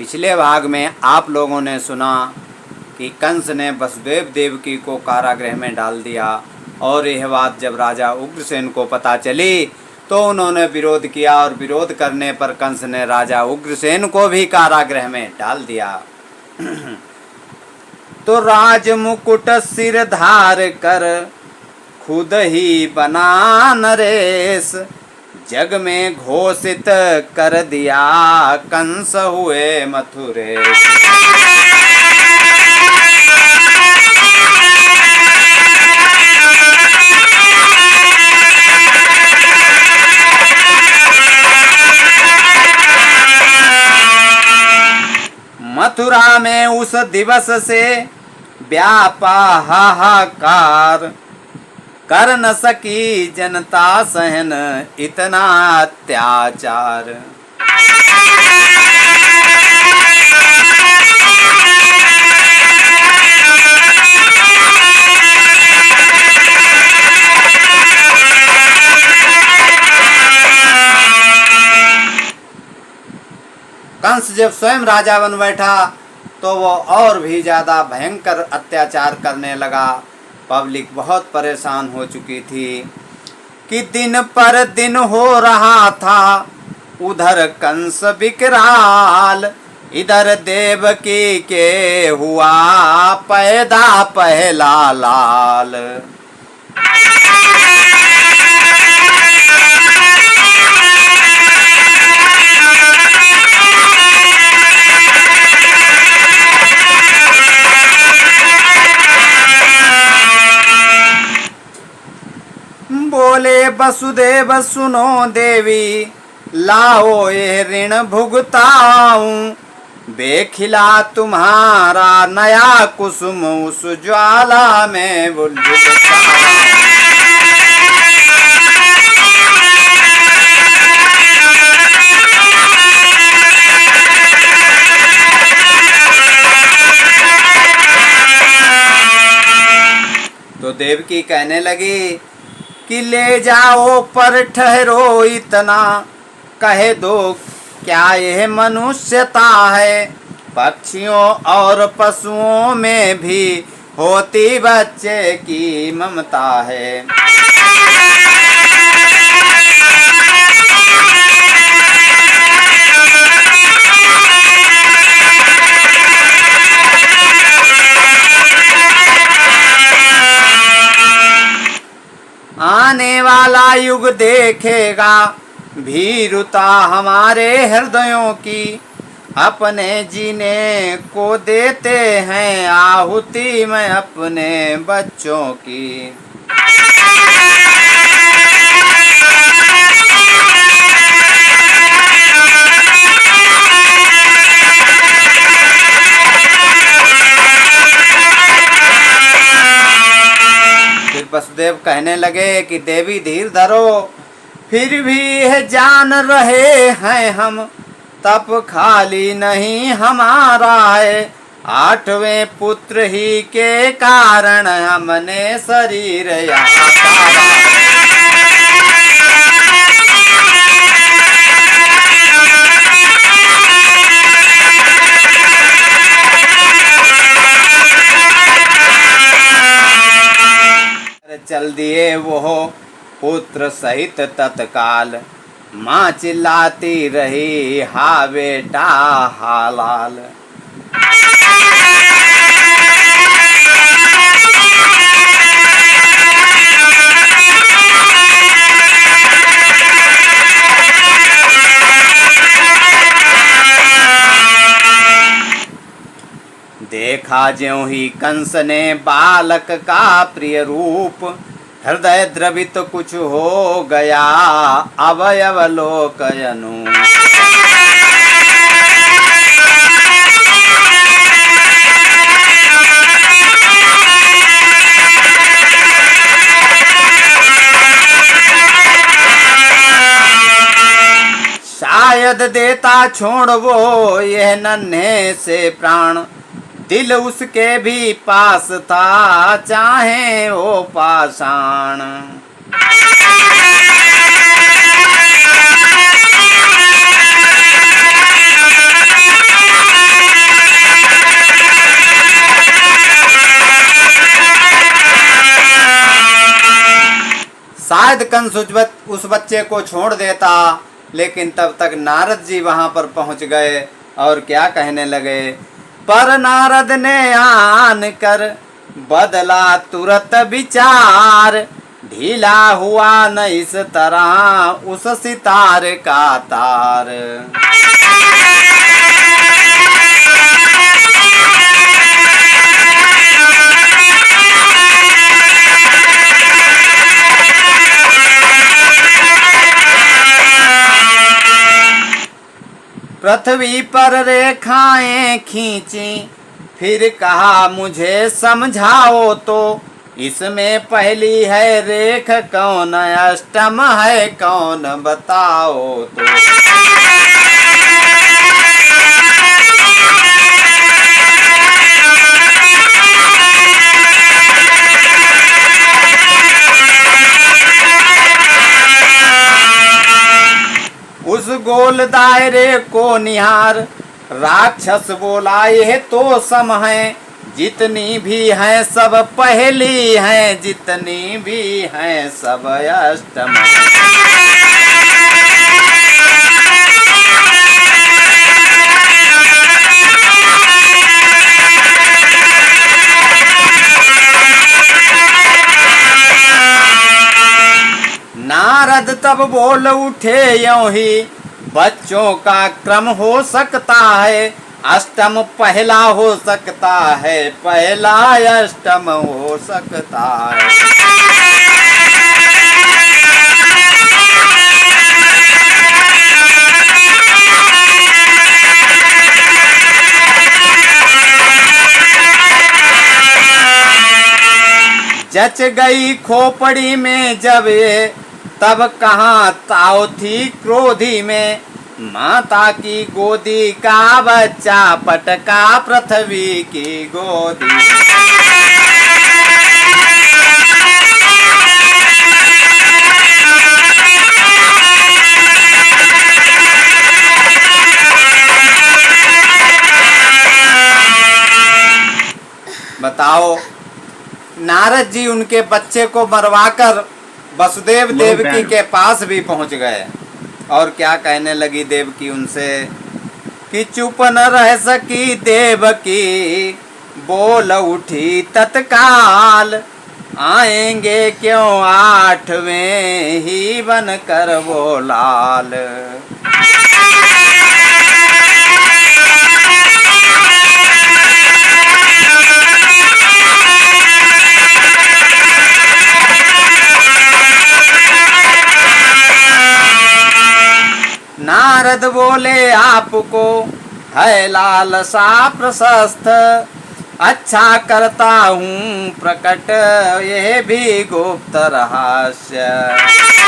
पिछले भाग में आप लोगों ने सुना कि कंस ने वसुदेव देवकी को कारागृह में डाल दिया और यह बात जब राजा उग्रसेन को पता चली तो उन्होंने विरोध किया और विरोध करने पर कंस ने राजा उग्रसेन को भी कारागृह में डाल दिया। तो राज मुकुट सिर धार कर खुद ही बना नरेश, जग में घोषित कर दिया कंस हुए मथुरेश। मथुरा में उस दिवस से व्यापा हाहाकार, कर न सकी जनता सहन इतना अत्याचार। कंस जब स्वयं राजा बन बैठा तो वो और भी ज़्यादा भयंकर अत्याचार करने लगा। पब्लिक बहुत परेशान हो चुकी थी कि दिन पर दिन हो रहा था उधर कंस विकराल, इधर देवकी के हुआ पैदा पहला लाल। बोले वसुदेव सुनो देवी, लाओ ये ऋण भुगताऊं, बेखिला तुम्हारा नया कुसुम उस ज्वाला में बुझाऊं। तो देवकी कहने लगी कि ले जाओ पर ठहरो इतना, कहे दो क्या यह मनुष्यता है, पक्षियों और पशुओं में भी होती बच्चे की ममता है। आने वाला युग देखेगा भीरुता हमारे हृदयों की, अपने जीने को देते हैं आहुति में अपने बच्चों की। वसुदेव कहने लगे कि देवी धीर धरो, फिर भी यह जान रहे हैं हम तप खाली नहीं हमारा है, 8वें पुत्र ही के कारण हमने शरीर यहाँ पाया। चल दिए वो पुत्र सहित तत्काल, माँ चिल्लाती रही हा बेटा हा लाल। देखा ज्यों ही कंस ने बालक का प्रिय रूप, हृदय द्रवित कुछ हो गया अवयव लोक अनूप। शायद देता छोड़ वो यह नन्हे से प्राण, दिल उसके भी पास था चाहे वो पाषाण। कंस उस बच्चे को छोड़ देता, लेकिन तब तक नारद जी वहां पर पहुंच गए और क्या कहने लगे। पर नारद ने आन कर बदला तुरंत विचार, ढीला हुआ न इस तरह उस सितार का तार। पृथ्वी पर रेखाएं खींची, फिर कहा मुझे समझाओ तो, इसमें पहली है रेख कौन, अष्टम है कौन, बताओ तो। उस गोल दायरे को निहार, राक्षस बोला यह तो सम है, जितनी भी हैं सब पहली हैं, जितनी भी हैं सब अष्टम है। नारद तब बोल उठे यों ही, बच्चों का क्रम हो सकता है, अष्टम पहला हो सकता है, पहला अष्टम हो सकता है। जच गई खोपड़ी में जब ये, तब कहाँ ताव थी क्रोधी में, माता की गोदी का बच्चा पटका पृथ्वी की गोदी। बताओ, नारद जी उनके बच्चे को मरवाकर वसुदेव देवकी के पास भी पहुंच गए और क्या कहने लगी देवकी उनसे कि चुप न रह सकी देवकी, बोल उठी तत्काल, आएंगे क्यों आठवें ही बनकर वो लाल। नारद बोले आपको है लालसा प्रशस्त, अच्छा करता हूँ प्रकट यह भी गुप्त रहस्य।